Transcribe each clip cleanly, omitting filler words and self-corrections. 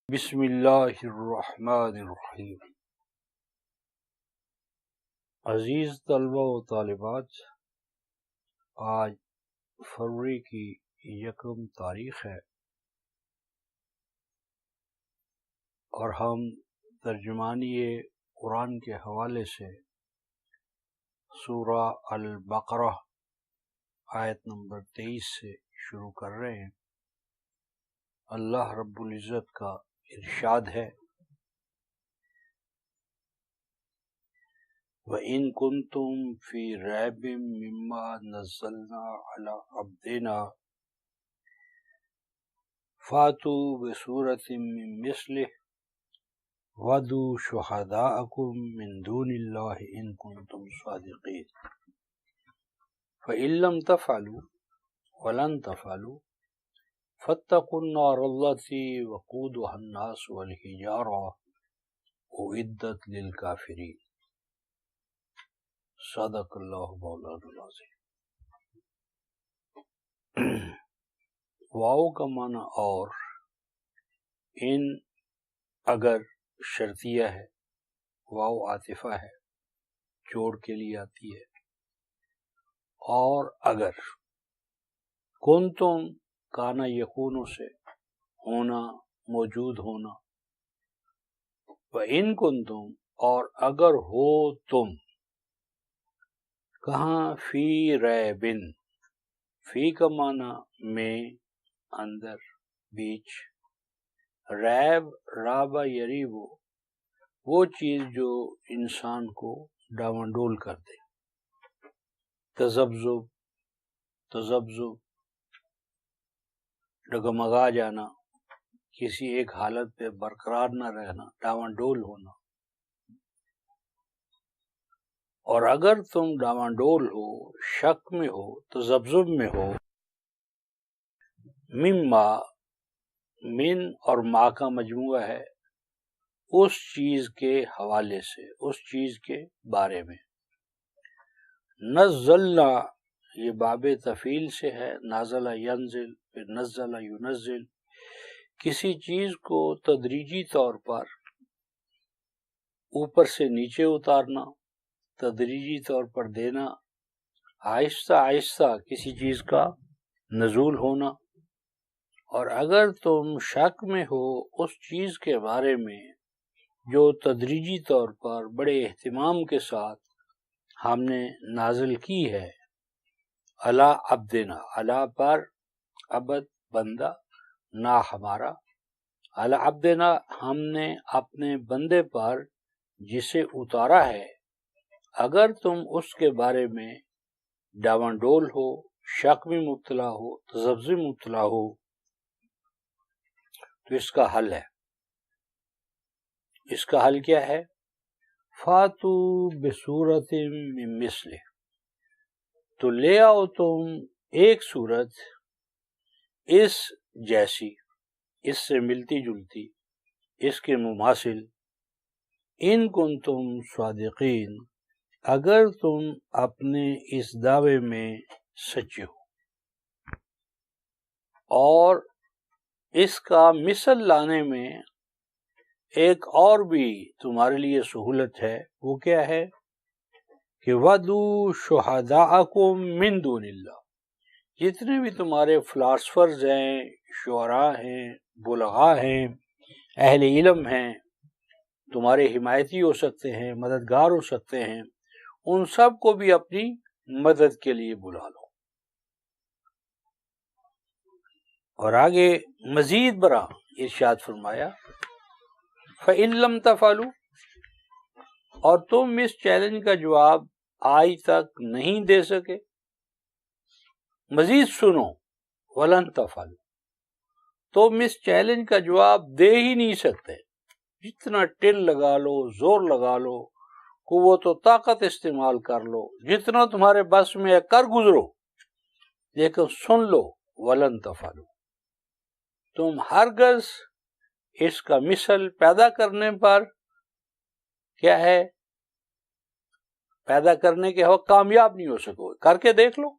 بسم اللہ الرحمن الرحیم۔ عزیز طلبہ و طالبات، آج فروری کی 1 تاریخ ہے اور ہم ترجمانی قرآن کے حوالے سے سورہ البقرہ آیت نمبر 23 سے شروع کر رہے ہیں۔ اللہ رب العزت کا ارشاد ہے، وَإِن كُنتُم فِي رَيْبٍ مِّمَّا نَزَّلْنَا عَلَىٰ عَبْدِنَا فَأْتُوا بِسُورَةٍ مِّن مِّثْلِهِ وَادْعُوا شُهَدَاءَكُم مِّن دُونِ اللَّهِ إِن كُنتُمْ صَادِقِينَ فَإِن لَّمْ تَفْعَلُوا وَلَن تَفْعَلُوا فَاتَّقُوا النَّارَ الَّتِي وَقُودُهَا النَّاسُ وَالْحِجَارَةُ أُعِدَّتْ لِلْكَافِرِينَ۔ صدق اللہ مولانا العظیم۔ واو کا معنی اور، ان اگر شرطیہ ہے، واو عاطفہ ہے، جوڑ کے لیے آتی ہے، اور اگر کنتم کانا یکونو سے ہونا، موجود ہونا، وَإِن کنتم اور اگر ہو تم، کہاں فی ریبن، فی کا معنی میں، اندر، بیچ، ریب رابہ یریبو، وہ چیز جو انسان کو ڈاواڈول کر دے، تذبذب، ڈگمگا جانا، کسی ایک حالت پہ برقرار نہ رہنا، ڈاواڈول ہونا۔ اور اگر تم ڈاواڈول ہو، شک میں ہو، تذبذب میں ہو، مما، من اور ما کا مجموعہ ہے، اس چیز کے حوالے سے، اس چیز کے بارے میں۔ نزلنا، یہ باب تفعیل سے ہے، نازل ینزل، پھر نزل ینزل، کسی چیز کو تدریجی طور پر اوپر سے نیچے اتارنا، تدریجی طور پر دینا، آہستہ آہستہ کسی چیز کا نزول ہونا۔ اور اگر تم شک میں ہو اس چیز کے بارے میں جو تدریجی طور پر بڑے اہتمام کے ساتھ ہم نے نازل کی ہے، علی عبدنا، علی پر، عبد بندہ، نا ہمارا، علی عبدنا ہم نے اپنے بندے پر جسے اتارا ہے، اگر تم اس کے بارے میں ڈاواڈول ہو، شک میں مبتلا ہو، تذبذب میں مبتلا ہو، تو اس کا حل ہے۔ اس کا حل کیا ہے؟ فَاتُوا بِسُورَةٍ مِّن مِّثْلِهِ، تو لے آؤ تم ایک صورت اس جیسی، اس سے ملتی جلتی، اس کے مماثل، ان کنتم صادقین، اگر تم اپنے اس دعوے میں سچے ہو۔ اور اس کا مثل لانے میں ایک اور بھی تمہارے لیے سہولت ہے، وہ کیا ہے کہ وَادْعُوا شُهَدَاءَكُم مِّن دُونِ اللَّهِ، جتنے بھی تمہارے فلاسفرز ہیں، شعراء ہیں، بلغاء ہیں، اہل علم ہیں، تمہارے حمایتی ہو سکتے ہیں، مددگار ہو سکتے ہیں، ان سب کو بھی اپنی مدد کے لیے بلا لو۔ اور آگے مزید برآں ارشاد فرمایا، فَإِن لَّمْ تَفْعَلُوا، اور تم اس چیلنج کا جواب آج تک نہیں دے سکے، مزید سنو، وَلَن تَفْعَلُوا، تم اس چیلنج کا جواب دے ہی نہیں سکتے، جتنا ٹل لگا لو، زور لگا لو، قوت و طاقت استعمال کر لو، جتنا تمہارے بس میں ہے کر گزرو، لیکن سن لو، وَلَن تَفْعَلُوا، تم ہرگز اس کا مثل پیدا کرنے پر کیا ہے، پیدا کرنے کے وقت کامیاب نہیں ہو سکو، کر کے دیکھ لو۔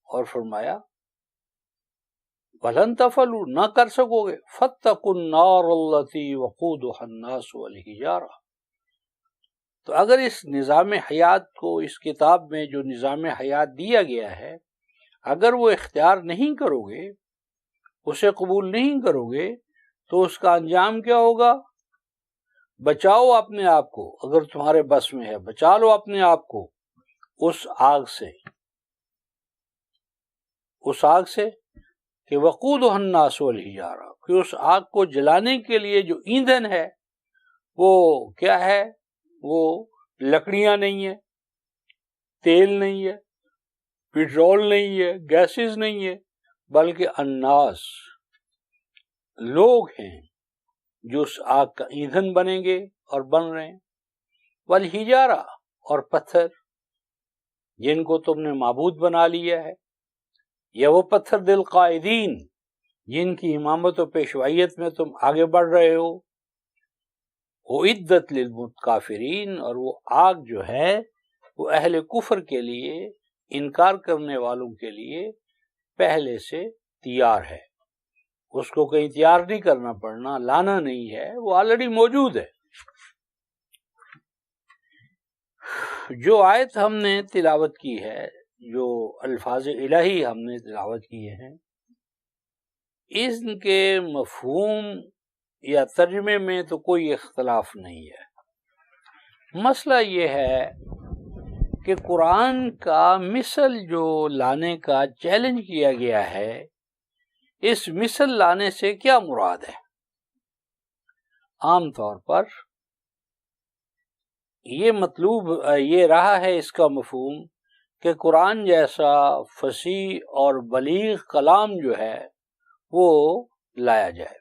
اور فرمایا وَلَن تَفْعَلُوا نہ کر سکو گے، فَاتَّقُوا النَّارَ الَّتِي وَقُودُهَا النَّاسُ وَالْحِجَارَةُ۔ تو اگر اس نظام حیات کو، اس کتاب میں جو نظام حیات دیا گیا ہے، اگر وہ اختیار نہیں کرو گے، اسے قبول نہیں کرو گے، تو اس کا انجام کیا ہوگا؟ بچاؤ اپنے آپ کو، اگر تمہارے بس میں ہے بچا لو اپنے آپ کو اس آگ سے، اس آگ سے کہ وقودها الناس والحجارہ، کہ اس آگ کو جلانے کے لیے جو ایندھن ہے وہ کیا ہے؟ وہ لکڑیاں نہیں ہے، تیل نہیں ہے، پیٹرول نہیں ہے، گیسز نہیں ہے، بلکہ الناس لوگ ہیں جو اس آگ کا ایندھن بنیں گے اور بن رہے ہیں، والحجارہ اور پتھر جن کو تم نے معبود بنا لیا ہے، یا وہ پتھر دل قائدین جن کی امامت و پیشوائیت میں تم آگے بڑھ رہے ہو، اعدت للکافرین، اور وہ آگ جو ہے وہ اہل کفر کے لیے، انکار کرنے والوں کے لیے پہلے سے تیار ہے، اس کو کہیں تیار نہیں کرنا پڑنا، لانا نہیں ہے، وہ آلریڈی موجود ہے۔ جو آیت ہم نے تلاوت کی ہے، جو الفاظ الہی ہم نے تلاوت کیے ہیں، ان کے مفہوم یا ترجمے میں تو کوئی اختلاف نہیں ہے۔ مسئلہ یہ ہے کہ قرآن کا مثل جو لانے کا چیلنج کیا گیا ہے، اس مثل لانے سے کیا مراد ہے؟ عام طور پر یہ مطلوب یہ رہا ہے اس کا مفہوم کہ قرآن جیسا فصیح اور بلیغ کلام جو ہے وہ لایا جائے،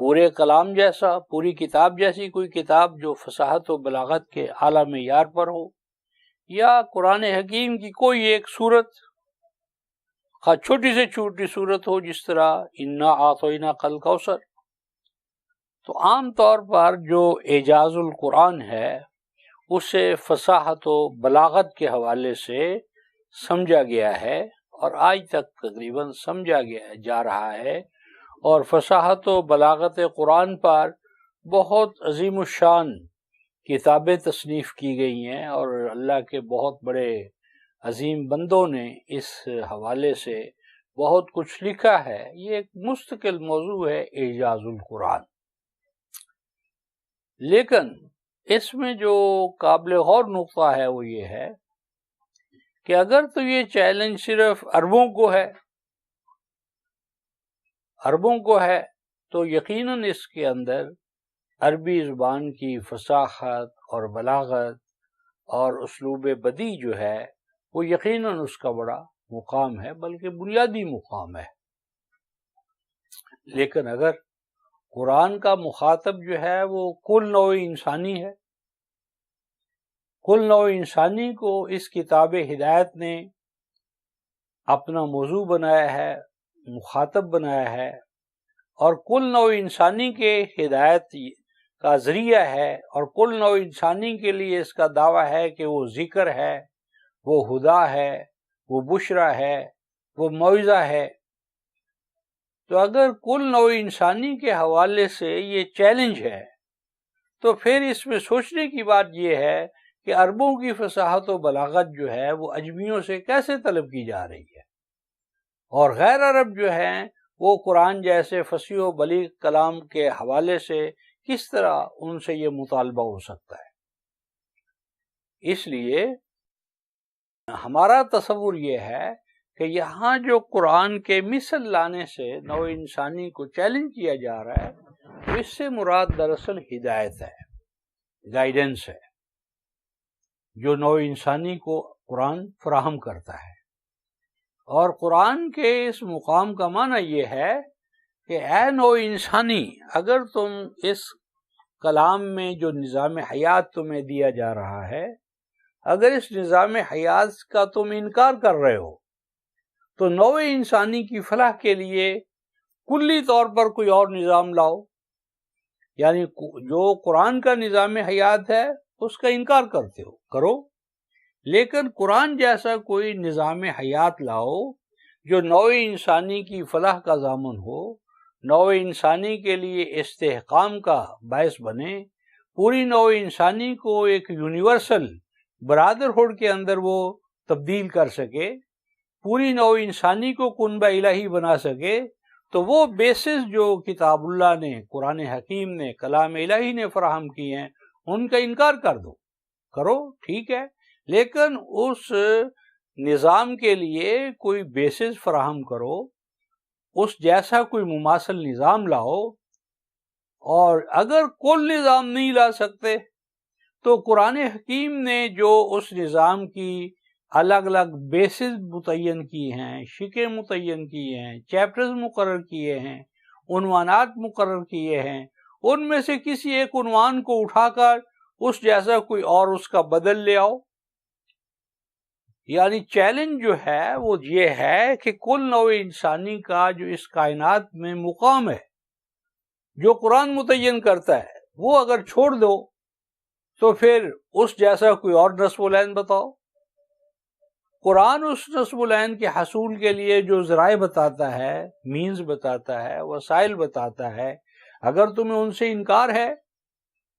پورے کلام جیسا، پوری کتاب جیسی کوئی کتاب جو فصاحت و بلاغت کے اعلیٰ معیار پر ہو، یا قرآن حکیم کی کوئی ایک صورت، خواہ چھوٹی سے چھوٹی صورت ہو، جس طرح انا اعطیناک الکوثر۔ تو عام طور پر جو اعجاز القرآن ہے اسے فصاحت و بلاغت کے حوالے سے سمجھا گیا ہے، اور آج تک تقریباً سمجھا جا رہا ہے، اور فصاحت و بلاغت قرآن پر بہت عظیم الشان کتابیں تصنیف کی گئی ہیں، اور اللہ کے بہت بڑے عظیم بندوں نے اس حوالے سے بہت کچھ لکھا ہے۔ یہ ایک مستقل موضوع ہے اعجاز القرآن، لیکن اس میں جو قابل غور نقطہ ہے وہ یہ ہے کہ اگر تو یہ چیلنج صرف عربوں کو ہے تو یقیناً اس کے اندر عربی زبان کی فصاحت اور بلاغت اور اسلوب بدیع جو ہے وہ یقیناً اس کا بڑا مقام ہے، بلکہ بنیادی مقام ہے۔ لیکن اگر قرآن کا مخاطب جو ہے وہ کل نوع انسانی ہے، کل نوع انسانی کو اس کتاب ہدایت نے اپنا موضوع بنایا ہے، مخاطب بنایا ہے، اور کل نوع انسانی کے ہدایت کا ذریعہ ہے، اور کل نوع انسانی کے لیے اس کا دعویٰ ہے کہ وہ ذکر ہے، وہ ہدا ہے، وہ بشرا ہے، وہ موعظہ ہے۔ تو اگر کل نوع انسانی کے حوالے سے یہ چیلنج ہے تو پھر اس میں سوچنے کی بات یہ ہے کہ عربوں کی فصاحت و بلاغت جو ہے وہ اجمیوں سے کیسے طلب کی جا رہی ہے، اور غیر عرب جو ہیں وہ قرآن جیسے فصیح و بلیغ کلام کے حوالے سے کس طرح ان سے یہ مطالبہ ہو سکتا ہے۔ اس لیے ہمارا تصور یہ ہے کہ یہاں جو قرآن کے مثل لانے سے نوع انسانی کو چیلنج کیا جا رہا ہے، تو اس سے مراد دراصل ہدایت ہے، گائیڈنس ہے، جو نوع انسانی کو قرآن فراہم کرتا ہے۔ اور قرآن کے اس مقام کا معنی یہ ہے کہ اے نوع انسانی، اگر تم اس کلام میں جو نظام حیات تمہیں دیا جا رہا ہے، اگر اس نظام حیات کا تم انکار کر رہے ہو، تو نوع انسانی کی فلاح کے لیے کلی طور پر کوئی اور نظام لاؤ، یعنی جو قرآن کا نظام حیات ہے اس کا انکار کرتے ہو کرو، لیکن قرآن جیسا کوئی نظام حیات لاؤ جو نوع انسانی کی فلاح کا ضامن ہو، نوع انسانی کے لیے استحکام کا باعث بنے، پوری نوع انسانی کو ایک یونیورسل برادرہڈ کے اندر وہ تبدیل کر سکے، پوری نوع انسانی کو کنبہ الہی بنا سکے، تو وہ بیسز جو کتاب اللہ نے، قرآن حکیم نے، کلام الہی نے فراہم کی ہیں، ان کا انکار کر دو، کرو ٹھیک ہے، لیکن اس نظام کے لیے کوئی بیسز فراہم کرو، اس جیسا کوئی مماثل نظام لاؤ، اور اگر کل نظام نہیں لا سکتے تو قرآن حکیم نے جو اس نظام کی الگ الگ بیسز متعین کی ہیں، شقیں متعین کی ہیں، چیپٹرز مقرر کیے ہیں، عنوانات مقرر کیے ہیں، ان میں سے کسی ایک عنوان کو اٹھا کر اس جیسا کوئی اور اس کا بدل لے آؤ۔ یعنی چیلنج جو ہے وہ یہ ہے کہ کل نوع انسانی کا جو اس کائنات میں مقام ہے، جو قرآن متعین کرتا ہے، وہ اگر چھوڑ دو تو پھر اس جیسا کوئی اور نصب العین بتاؤ۔ قرآن اس نصب العین کے حصول کے لیے جو ذرائع بتاتا ہے، مینز بتاتا ہے، وسائل بتاتا ہے، اگر تمہیں ان سے انکار ہے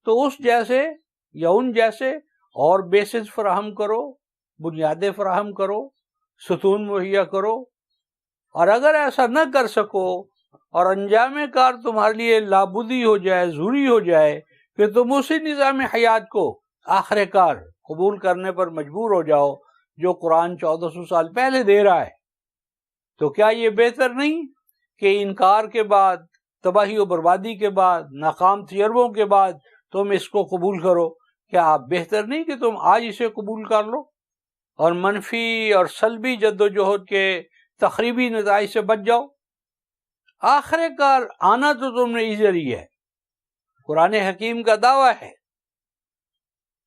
تو اس جیسے یا ان جیسے اور بیسز فراہم کرو، بنیادیں فراہم کرو، ستون مہیا کرو، اور اگر ایسا نہ کر سکو اور انجام کار تمہارے لیے لابودی ہو جائے، ضروری ہو جائے کہ تم اسی نظام حیات کو آخر کار قبول کرنے پر مجبور ہو جاؤ جو قرآن 1400 سال پہلے دے رہا ہے، تو کیا یہ بہتر نہیں کہ انکار کے بعد، تباہی و بربادی کے بعد، ناکام تجربوں کے بعد تم اس کو قبول کرو؟ کیا آپ بہتر نہیں کہ تم آج اسے قبول کر لو اور منفی اور سلبی جد و جہد کے تخریبی نتائج سے بچ جاؤ؟ آخر کار آنا تو تم نے ادھر ہی ہے۔ قرآن حکیم کا دعویٰ ہے،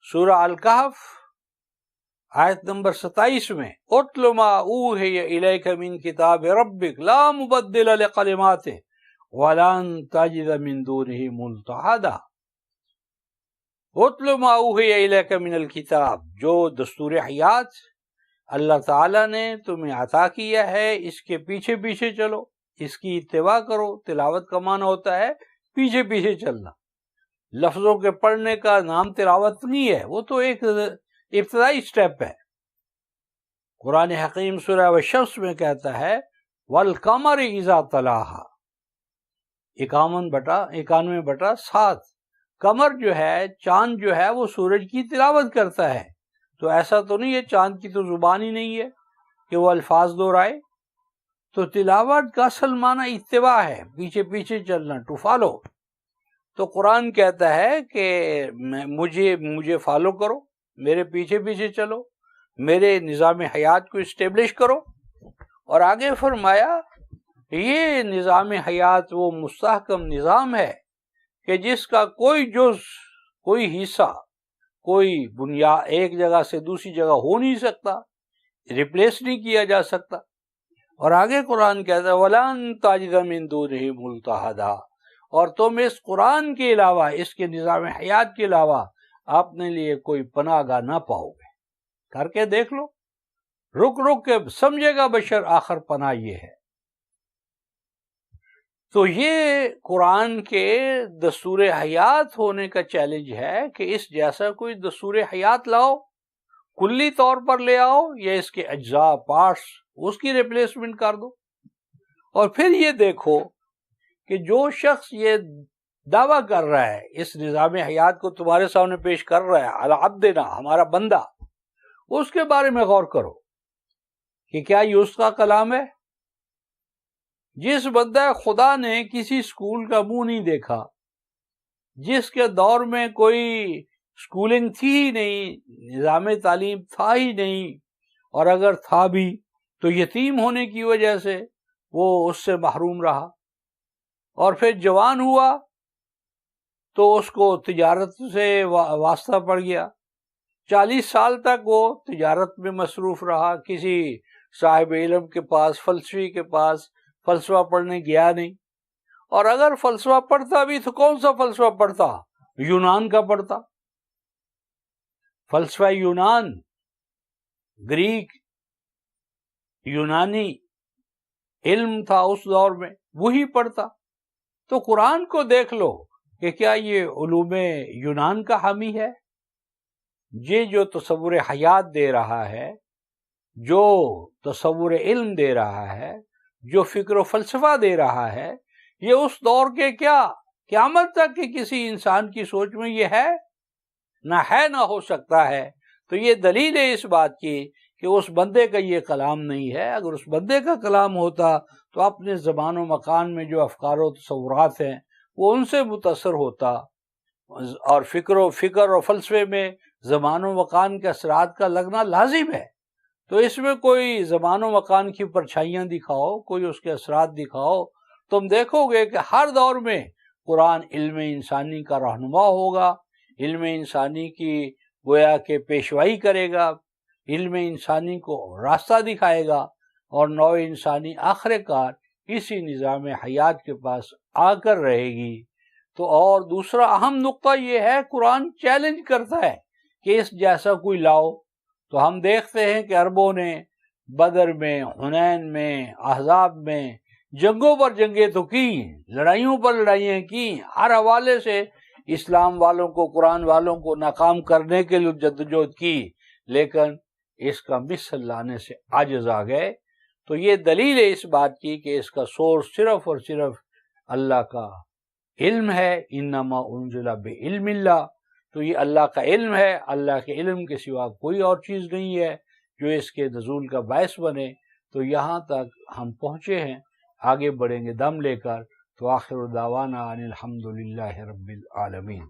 سورہ الکہف آیت نمبر 27 میں، اُتْلُ مَا أُوحِیَ إِلَيْكَ مِنْ کِتَابِ رَبِّكَ لَا مُبَدِّلَ لِکَلِمَاتِهِ وَلَن تَجِدَ مِن دُونِهِ مُلْتَحَدًا۔ اُتْلُ مَا أُوحِیَ إِلَيْكَ مِنَ الْکِتَاب، جو دستور حیات اللہ تعالیٰ نے تمہیں عطا کیا ہے، اس کے پیچھے پیچھے چلو، اس کی اتباع کرو۔ تلاوت کا معنی ہوتا ہے پیچھے پیچھے چلنا، لفظوں کے پڑھنے کا نام تلاوت نہیں ہے، وہ تو ایک ابتدائی سٹیپ ہے۔ قرآن حکیم سورہ والشمس میں کہتا ہے وَالْقَمَرِ إِذَا تَلَاهَا، 91/7۔ قمر جو ہے، چاند جو ہے، وہ سورج کی تلاوت کرتا ہے، تو ایسا تو نہیں ہے چاند کی تو زبان ہی نہیں ہے کہ وہ الفاظ دہرائے۔ تو تلاوت کا اصل معنی اتباع ہے، پیچھے پیچھے چلنا، ٹو فالو۔ تو قرآن کہتا ہے کہ مجھے فالو کرو، میرے پیچھے پیچھے چلو، میرے نظام حیات کو اسٹیبلش کرو۔ اور آگے فرمایا یہ نظام حیات وہ مستحکم نظام ہے کہ جس کا کوئی جز، کوئی حصہ، کوئی بنیاد ایک جگہ سے دوسری جگہ ہو نہیں سکتا، ریپلیس نہیں کیا جا سکتا۔ اور آگے قرآن کہتا ہے وَلَن تَجِدَ مِن دُونِهِ مُلْتَحَدًا، اور تم اس قرآن کے علاوہ، اس کے نظام حیات کے علاوہ اپنے لیے کوئی پناہ گاہ نہ پاؤ گے۔ کر کے دیکھ لو، رک رک کے سمجھے گا بشر، آخر پناہ یہ ہے۔ تو یہ قرآن کے دستور حیات ہونے کا چیلنج ہے کہ اس جیسا کوئی دستور حیات لاؤ، کلی طور پر لے آؤ، یا اس کے اجزاء، پارٹس، اس کی ریپلیسمنٹ کر دو۔ اور پھر یہ دیکھو کہ جو شخص یہ دعویٰ کر رہا ہے، اس نظام حیات کو تمہارے سامنے پیش کر رہا ہے، علی عبدنا، ہمارا بندہ، اس کے بارے میں غور کرو کہ کیا یہ اس کا کلام ہے؟ جس بندہ خدا نے کسی اسکول کا منہ نہیں دیکھا، جس کے دور میں کوئی اسکولنگ تھی ہی نہیں، نظام تعلیم تھا ہی نہیں، اور اگر تھا بھی تو یتیم ہونے کی وجہ سے وہ اس سے محروم رہا، اور پھر جوان ہوا تو اس کو تجارت سے واسطہ پڑ گیا، 40 سال تک وہ تجارت میں مصروف رہا، کسی صاحب علم کے پاس، فلسفی کے پاس فلسفہ پڑھنے گیا نہیں، اور اگر فلسفہ پڑھتا بھی تو کون سا فلسفہ پڑھتا؟ یونان کا پڑھتا، فلسفہ یونان، گریک، یونانی، علم تھا اس دور میں وہی پڑھتا۔ تو قرآن کو دیکھ لو کہ کیا یہ علوم یونان کا حامی ہے؟ یہ جو تصور حیات دے رہا ہے، جو تصور علم دے رہا ہے، جو فکر و فلسفہ دے رہا ہے، یہ اس دور کے کیا قیامت تک کہ کسی انسان کی سوچ میں یہ ہے نہ ہو سکتا ہے۔ تو یہ دلیل ہے اس بات کی کہ اس بندے کا یہ کلام نہیں ہے۔ اگر اس بندے کا کلام ہوتا تو اپنے زمان و مکان میں جو افکار و تصورات ہیں وہ ان سے متاثر ہوتا، اور فکر و فلسفے میں زمان و مکان کے اثرات کا لگنا لازم ہے۔ تو اس میں کوئی زمان و مکان کی پرچھائیاں دکھاؤ، کوئی اس کے اثرات دکھاؤ، تم دیکھو گے کہ ہر دور میں قرآن علم انسانی کا رہنما ہوگا، علم انسانی کی گویا کہ پیشوائی کرے گا، علم انسانی کو راستہ دکھائے گا، اور نوع انسانی آخر کار اسی نظام حیات کے پاس آ کر رہے گی۔ تو اور دوسرا اہم نقطہ یہ ہے، قرآن چیلنج کرتا ہے کہ اس جیسا کوئی لاؤ۔ تو ہم دیکھتے ہیں کہ عربوں نے بدر میں، حنین میں، احزاب میں جنگوں پر جنگیں تو کی، لڑائیوں پر لڑائیاں کی، ہر حوالے سے اسلام والوں کو، قرآن والوں کو ناکام کرنے کے لیے جدوجہد کی، لیکن اس کا مثل لانے سے عاجز آ گئے۔ تو یہ دلیل ہے اس بات کی کہ اس کا سورس صرف اور صرف اللہ کا علم ہے، انما انزل بعلم اللہ۔ تو یہ اللہ کا علم ہے، اللہ کے علم کے سوا کوئی اور چیز نہیں ہے جو اس کے نزول کا باعث بنے۔ تو یہاں تک ہم پہنچے ہیں، آگے بڑھیں گے دم لے کر۔ تو آخر دعوانا ان الحمدللہ رب العالمین۔